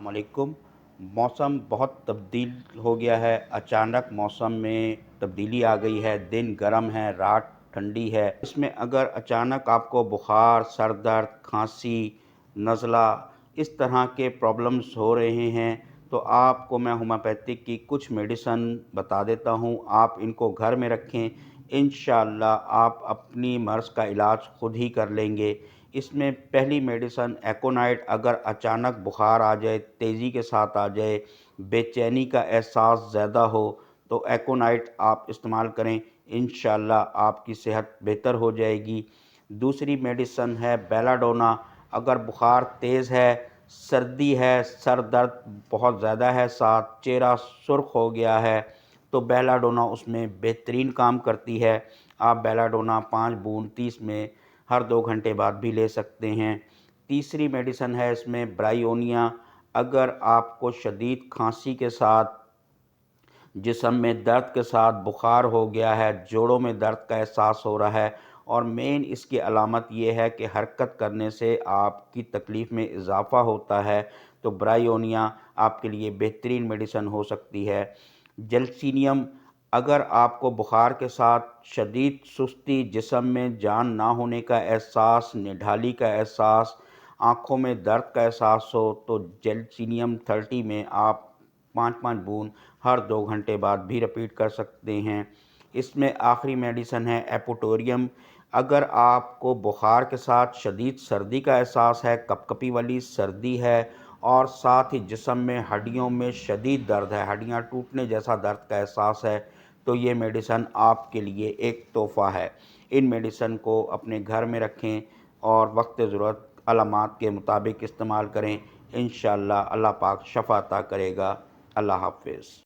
علیکم۔ موسم بہت تبدیل ہو گیا ہے، اچانک موسم میں تبدیلی آ گئی ہے، دن گرم ہے، رات ٹھنڈی ہے۔ اس میں اگر اچانک آپ کو بخار، سر درد، کھانسی، نزلہ اس طرح کے پرابلمز ہو رہے ہیں تو آپ کو میں ہومیوپیتھک کی کچھ میڈیسن بتا دیتا ہوں، آپ ان کو گھر میں رکھیں، انشاءاللہ آپ اپنی مرض کا علاج خود ہی کر لیں گے۔ اس میں پہلی میڈیسن ایکونائٹ، اگر اچانک بخار آ جائے، تیزی کے ساتھ آ جائے، بے چینی کا احساس زیادہ ہو تو ایکونائٹ آپ استعمال کریں، انشاءاللہ آپ کی صحت بہتر ہو جائے گی۔ دوسری میڈیسن ہے بیلا ڈونا، اگر بخار تیز ہے، سردی ہے، سر درد بہت زیادہ ہے، ساتھ چہرہ سرخ ہو گیا ہے تو بیلا ڈونا اس میں بہترین کام کرتی ہے۔ آپ بیلا ڈونا 5 بوند 30 میں ہر 2 گھنٹے بعد بھی لے سکتے ہیں۔ تیسری میڈیسن ہے اس میں برائیونیا، اگر آپ کو شدید کھانسی کے ساتھ، جسم میں درد کے ساتھ بخار ہو گیا ہے، جوڑوں میں درد کا احساس ہو رہا ہے اور مین اس کی علامت یہ ہے کہ حرکت کرنے سے آپ کی تکلیف میں اضافہ ہوتا ہے تو برائیونیا آپ کے لیے بہترین میڈیسن ہو سکتی ہے۔ جلسینیم، اگر آپ کو بخار کے ساتھ شدید سستی، جسم میں جان نہ ہونے کا احساس، نڈھالی کا احساس، آنکھوں میں درد کا احساس ہو تو جیلسینیم 30 میں آپ 5 بوند ہر 2 گھنٹے بعد بھی رپیٹ کر سکتے ہیں۔ اس میں آخری میڈیسن ہے ایپوٹوریم، اگر آپ کو بخار کے ساتھ شدید سردی کا احساس ہے، کپ کپی والی سردی ہے اور ساتھ ہی جسم میں ہڈیوں میں شدید درد ہے، ہڈیاں ٹوٹنے جیسا درد کا احساس ہے تو یہ میڈیسن آپ کے لیے ایک تحفہ ہے۔ ان میڈیسن کو اپنے گھر میں رکھیں اور وقت ضرورت علامات کے مطابق استعمال کریں، انشاءاللہ اللہ پاک شفا عطا کرے گا۔ اللہ حافظ۔